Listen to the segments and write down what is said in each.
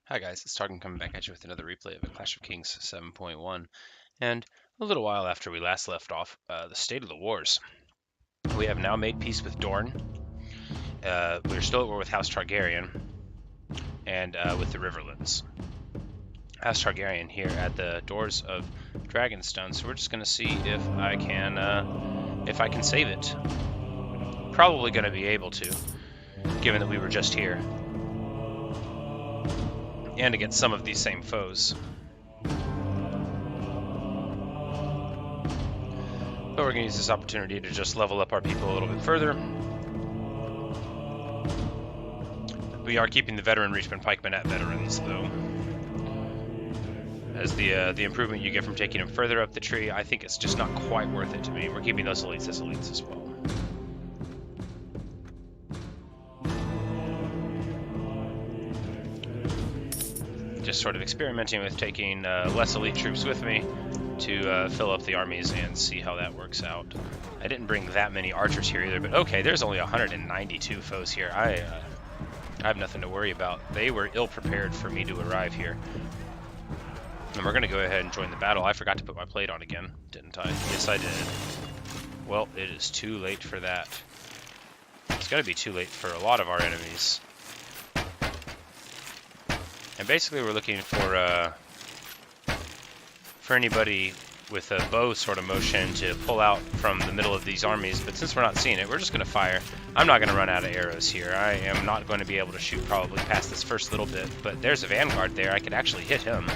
Hi guys, it's Targs coming back at you with another replay of A Clash of Kings 7.1. And a little while after we last left off, the state of the wars. We have now made peace with Dorne. We're still at war with House Targaryen and with the Riverlands. House Targaryen here at the doors of Dragonstone, so we're just going to see if I can save it. Probably going to be able to, given that we were just here. And against some of these same foes. But we're going to use this opportunity to just level up our people a little bit further. We are keeping the veteran Reachman Pikemen at veterans, though. As the improvement you get from taking them further up the tree, I think it's just not quite worth it to me. We're keeping those elites as well. Just sort of experimenting with taking less elite troops with me to fill up the armies and see how that works out. I didn't bring that many archers here either, but okay, there's only 192 foes here. I have nothing to worry about. They were ill-prepared for me to arrive here. And we're going to go ahead and join the battle. I forgot to put my plate on again, didn't I? Yes, I did. Well, it is too late for that. It's going to be too late for a lot of our enemies. And basically we're looking for anybody with a bow sort of motion to pull out from the middle of these armies, but since we're not seeing it, we're just going to fire. I'm not going to run out of arrows here. I am not going to be able to shoot probably past this first little bit, but there's a vanguard there. I could actually hit him,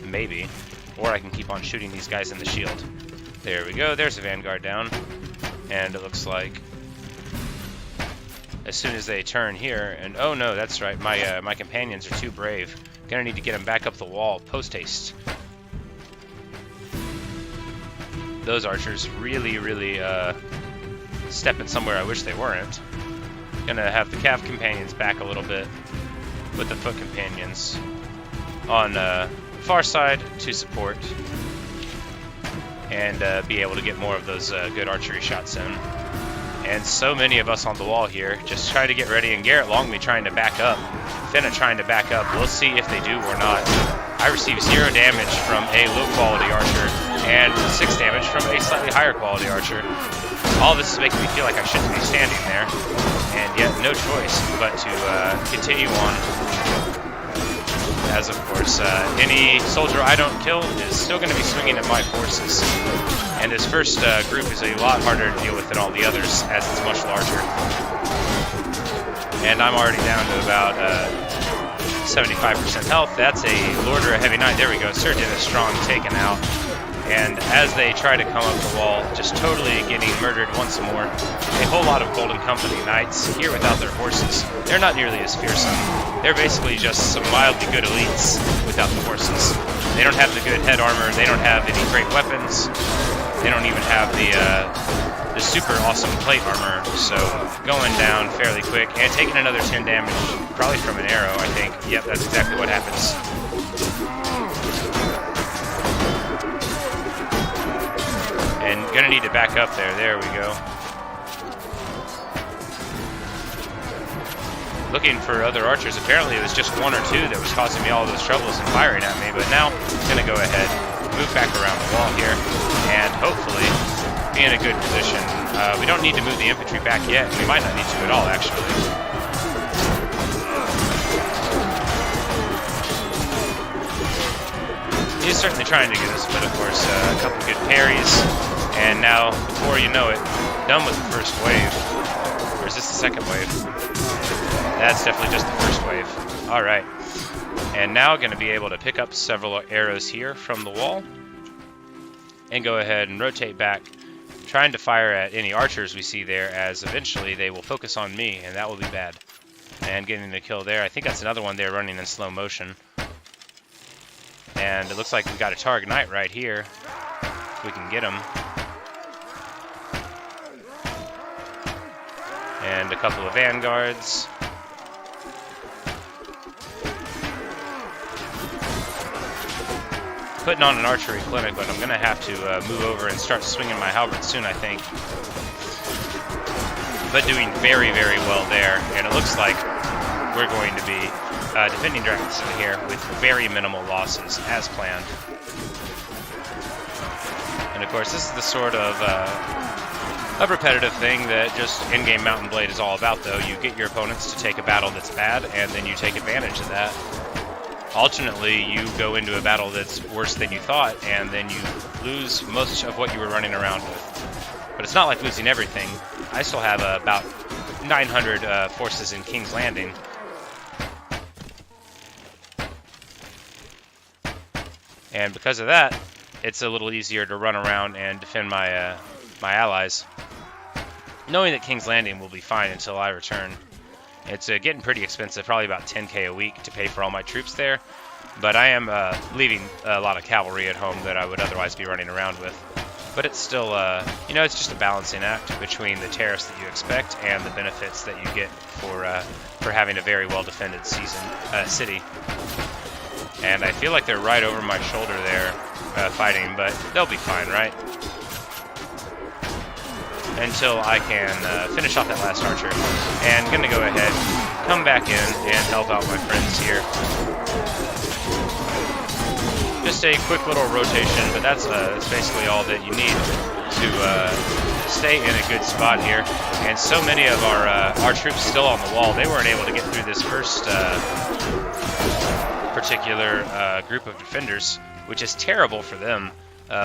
maybe, or I can keep on shooting these guys in the shield. There we go, there's a vanguard down, and it looks like as soon as they turn here, and oh no, that's right, my companions are too brave. Gonna need to get them back up the wall, post-haste. Those archers really stepping somewhere I wish they weren't. Gonna have the cav companions back a little bit with the foot companions on far side to support and be able to get more of those good archery shots in. And so many of us on the wall here, just trying to get ready, and Garrett Longme trying to back up, Finna trying to back up. We'll see if they do or not. I received 0 damage from a low quality archer and 6 damage from a slightly higher quality archer. All this is making me feel like I shouldn't be standing there, and yet no choice but to continue on. As of course, any soldier I don't kill is still going to be swinging at my forces. And this first group is a lot harder to deal with than all the others, as it's much larger. And I'm already down to about 75% health. That's a Lord or a Heavy Knight. There we go. Sir Dennis Strong taken out. And as they try to come up the wall, just totally getting murdered once more. A whole lot of Golden Company Knights here without their horses. They're not nearly as fearsome. They're basically just some mildly good elites without the horses. They don't have the good head armor. They don't have any great weapons. They don't even have the super awesome plate armor. So going down fairly quick and taking another 10 damage, probably from an arrow, I think. Yep, that's exactly what happens. And gonna need to back up there. There we go. Looking for other archers. Apparently it was just 1 or 2 that was causing me all those troubles and firing at me. But now I'm gonna go ahead, move back around the wall here, and hopefully be in a good position. We don't need to move the infantry back yet. We might not need to at all, actually. He's certainly trying to get us, but of course, a couple good parries. And now, before you know it, done with the first wave. Or is this the second wave? That's definitely just the first wave. Alright. And now going to be able to pick up several arrows here from the wall. And go ahead and rotate back, trying to fire at any archers we see there, as eventually they will focus on me, and that will be bad. And getting the kill there. I think that's another one there running in slow motion. And it looks like we got a Targ Knight right here. If we can get him. And a couple of vanguards. Putting on an archery clinic, but I'm going to have to move over and start swinging my halberd soon, I think. But doing very well there, and it looks like we're going to be defending Dragonstone here with very minimal losses, as planned. And of course, this is the sort of a repetitive thing that just in-game Mountain Blade is all about, though. You get your opponents to take a battle that's bad, and then you take advantage of that. Alternately, you go into a battle that's worse than you thought, and then you lose most of what you were running around with. But it's not like losing everything. I still have about 900 forces in King's Landing. And because of that, it's a little easier to run around and defend my my allies, knowing that King's Landing will be fine until I return. It's getting pretty expensive, probably about 10k a week to pay for all my troops there, but I am leaving a lot of cavalry at home that I would otherwise be running around with. But it's still, you know, it's just a balancing act between the tariffs that you expect and the benefits that you get for having a very well-defended city. And I feel like they're right over my shoulder there fighting, but they'll be fine, right? Until I can finish off that last archer. And gonna go ahead, come back in, and help out my friends here. Just a quick little rotation, but that's basically all that you need to stay in a good spot here. And so many of our troops still on the wall, they weren't able to get through this first particular group of defenders, which is terrible for them.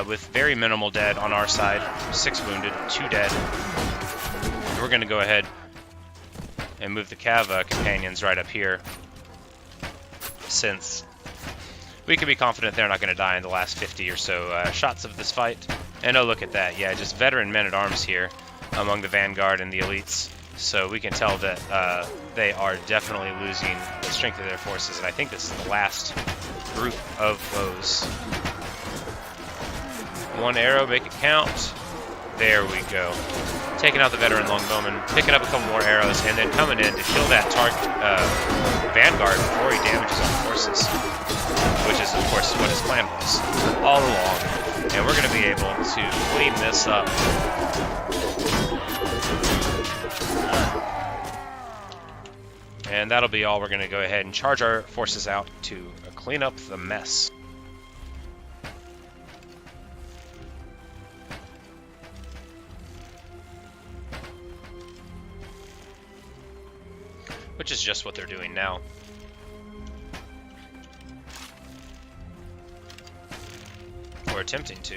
With very minimal dead on our side, 6 wounded, 2 dead. And we're going to go ahead and move the Cav companions right up here, since we can be confident they're not going to die in the last 50 or so shots of this fight. And oh, look at that. Yeah, just veteran men-at-arms here among the Vanguard and the Elites. So we can tell that they are definitely losing the strength of their forces. And I think this is the last group of those. 1 arrow, make it count. There we go. Taking out the veteran longbowman, picking up a couple more arrows, and then coming in to kill that Vanguard before he damages our forces. Which is, of course, what his plan was all along. And we're going to be able to clean this up. And that'll be all. We're going to go ahead and charge our forces out to clean up the mess. Which is just what they're doing now. Or attempting to.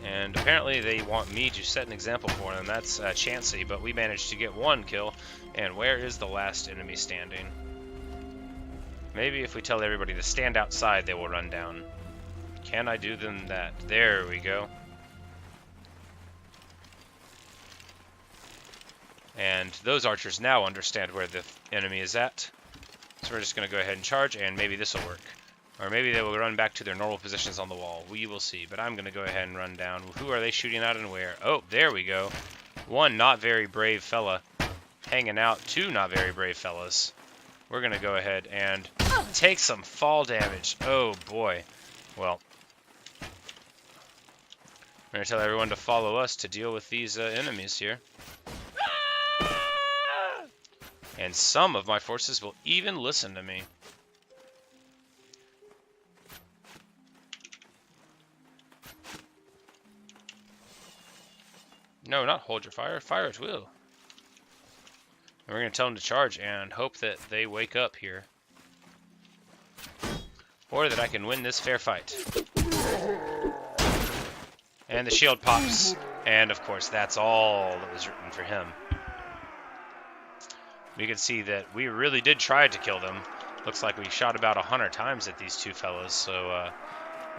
And apparently they want me to set an example for them. That's chancy, but we managed to get 1 kill. And where is the last enemy standing? Maybe if we tell everybody to stand outside, they will run down. Can I do them that? There we go. And those archers now understand where the enemy is at. So we're just going to go ahead and charge, and maybe this will work. Or maybe they will run back to their normal positions on the wall. We will see. But I'm going to go ahead and run down. Who are they shooting at and where? Oh, there we go. 1 not very brave fella hanging out. 2 not very brave fellas. We're going to go ahead and take some fall damage. Oh, boy. Well, we're going to tell everyone to follow us to deal with these enemies here. And some of my forces will even listen to me. No, not hold your fire. Fire at will. And we're going to tell them to charge and hope that they wake up here. Or that I can win this fair fight. And the shield pops. And of course, that's all that was written for him. We can see that we really did try to kill them. Looks like we shot about 100 times at these 2 fellas, so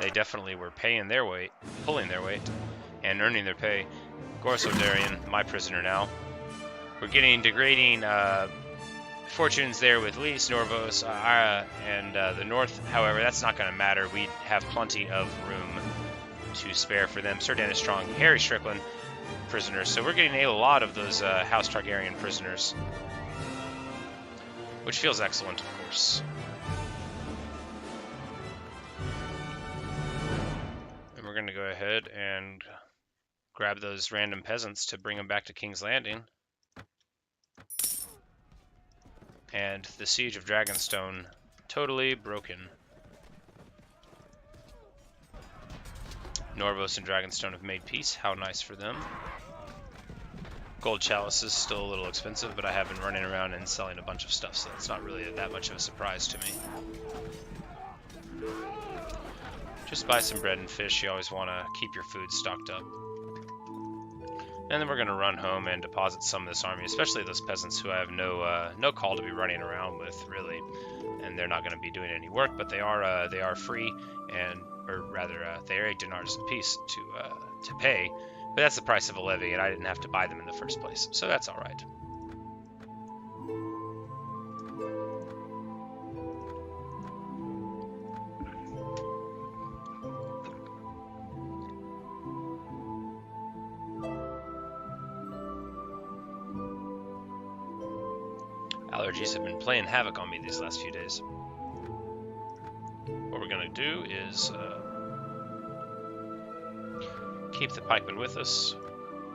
they definitely were paying their weight, pulling their weight, and earning their pay. Gorso Darien, my prisoner now. We're getting degrading fortunes there with Lys, Norvos, and the north. However, that's not going to matter. We have plenty of room to spare for them. Sir Dennis Strong, Harry Strickland, prisoners. So we're getting a lot of those House Targaryen prisoners. Which feels excellent, of course. And we're going to go ahead and grab those random peasants to bring them back to King's Landing. And the siege of Dragonstone totally broken. Norvos and Dragonstone have made peace. How nice for them. Gold chalice is still a little expensive, but I have been running around and selling a bunch of stuff, so it's not really that much of a surprise to me. Just buy some bread and fish. You always want to keep your food stocked up. And then we're going to run home and deposit some of this army, especially those peasants who I have no call to be running around with, really. And they're not going to be doing any work, but they are free, and or rather, they are 8 dinars apiece to pay. But that's the price of a levy, and I didn't have to buy them in the first place, so that's all right. Allergies have been playing havoc on me these last few days. What we're going to do is keep the pikemen with us,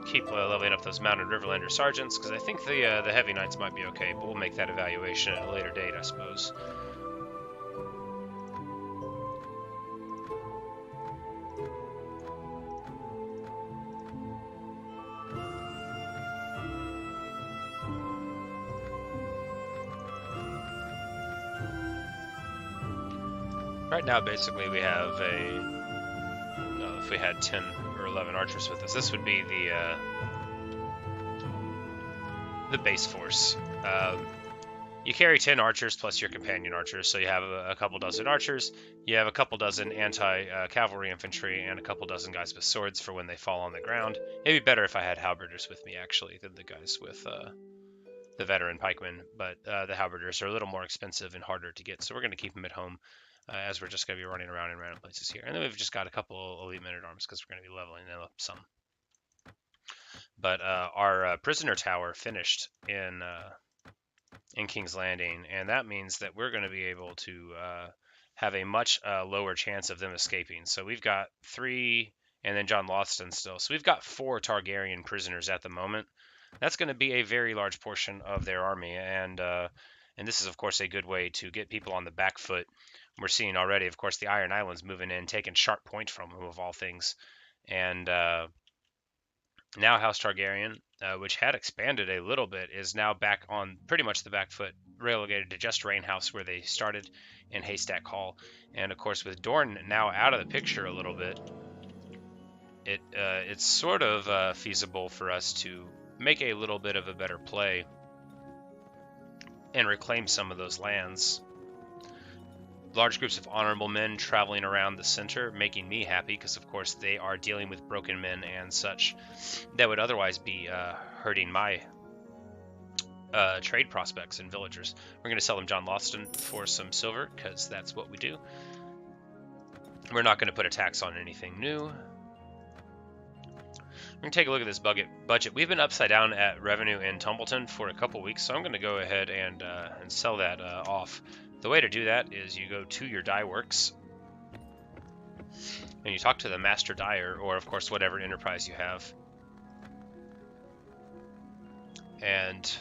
keep leveling up those mounted Riverlander sergeants, because I think the heavy knights might be okay, but we'll make that evaluation at a later date, I suppose. Right now, basically, we have if we had 10 or 11 archers with us, this would be the base force. You carry 10 archers plus your companion archers, so you have a couple dozen archers, you have a couple dozen anti-cavalry infantry, and a couple dozen guys with swords for when they fall on the ground. It'd be better if I had halberders with me, actually, than the guys with the veteran pikemen, but the halberders are a little more expensive and harder to get, so we're going to keep them at home. As we're just going to be running around in random places here. And then we've just got a couple elite men-at-arms because we're going to be leveling them up some. But our prisoner tower finished in King's Landing, and that means that we're going to be able to have a much lower chance of them escaping. So we've got 3, and then John Lothston still. So we've got 4 Targaryen prisoners at the moment. That's going to be a very large portion of their army, and this is, of course, a good way to get people on the back foot. We're seeing already, of course, the Iron Islands moving in, taking Sharp Point from them, of all things. And now House Targaryen, which had expanded a little bit, is now back on pretty much the back foot, relegated to just Rainhouse, where they started in Haystack Hall. And, of course, with Dorne now out of the picture a little bit, it's sort of feasible for us to make a little bit of a better play and reclaim some of those lands. Large groups of honorable men traveling around the center, making me happy because, of course, they are dealing with broken men and such that would otherwise be hurting my trade prospects and villagers. We're going to sell them John Lothston for some silver because that's what we do. We're not going to put a tax on anything new. We're going to take a look at this budget. We've been upside down at revenue in Tumbleton for a couple weeks, so I'm going to go ahead and sell that off. The way to do that is you go to your dye works and you talk to the master dyer, or of course whatever enterprise you have. And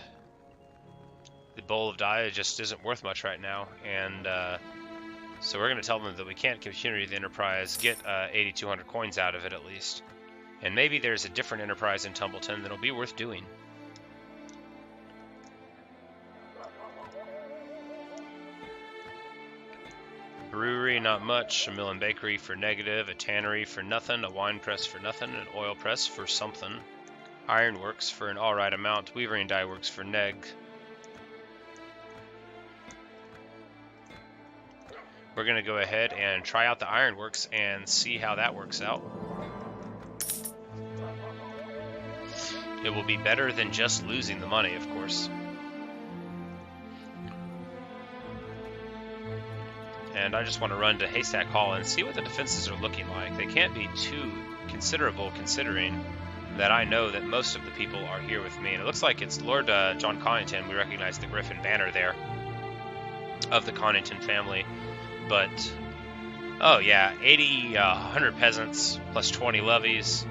the bowl of dye just isn't worth much right now, and so we're going to tell them that we can't continue the enterprise, get 8,200 coins out of it at least. And maybe there's a different enterprise in Tumbleton that'll be worth doing. Brewery, not much. A mill and bakery for negative. A tannery for nothing. A wine press for nothing. An oil press for something. Ironworks for an alright amount. Weavering dye works for neg. We're going to go ahead and try out the ironworks and see how that works out. It will be better than just losing the money, of course. And I just want to run to Haystack Hall and see what the defenses are looking like. They can't be too considerable, considering that I know that most of the people are here with me. And it looks like it's Lord John Connington. We recognize the Griffin banner there of the Connington family. But, oh yeah, 100 peasants plus 20 levies.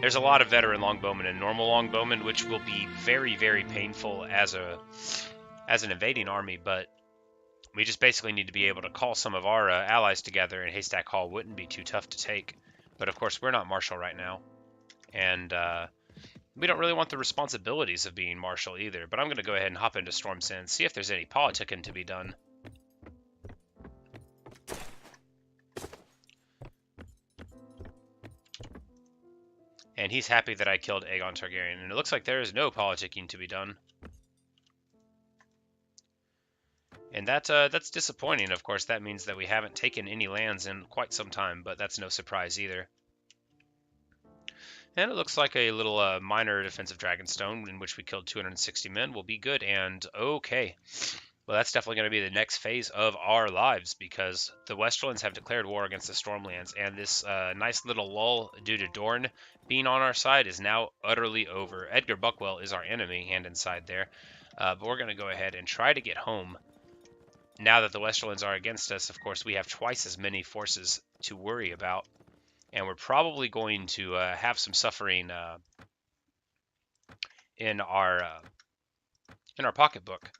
There's a lot of veteran longbowmen and normal longbowmen, which will be very, very painful as an invading army, but We just basically need to be able to call some of our allies together, and Haystack Hall wouldn't be too tough to take. But of course, we're not Marshal right now, and we don't really want the responsibilities of being Marshal either. But I'm going to go ahead and hop into Storm's End, see if there's any politicking to be done. And he's happy that I killed Aegon Targaryen, and it looks like there is no politicking to be done. And that's disappointing. Of course, that means that we haven't taken any lands in quite some time, but that's no surprise either. And it looks like a little minor defensive Dragonstone in which we killed 260 men will be good. And okay, well, that's definitely going to be the next phase of our lives, because the Westerlands have declared war against the Stormlands, and this nice little lull due to Dorne being on our side is now utterly over. Edgar Buckwell is our enemy, hand inside there, but we're going to go ahead and try to get home. Now that the Westerlands are against us, of course, we have twice as many forces to worry about, and we're probably going to have some suffering in our pocketbook.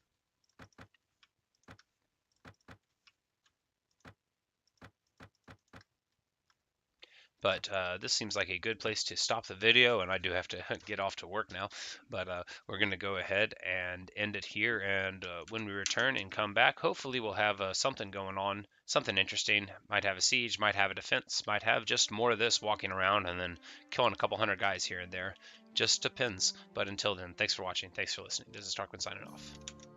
But this seems like a good place to stop the video, and I do have to get off to work now. But we're going to go ahead and end it here, and when we return and come back, hopefully we'll have something going on, something interesting. Might have a siege, might have a defense, might have just more of this walking around and then killing a couple hundred guys here and there. Just depends. But until then, thanks for watching, thanks for listening. This is Tarquin signing off.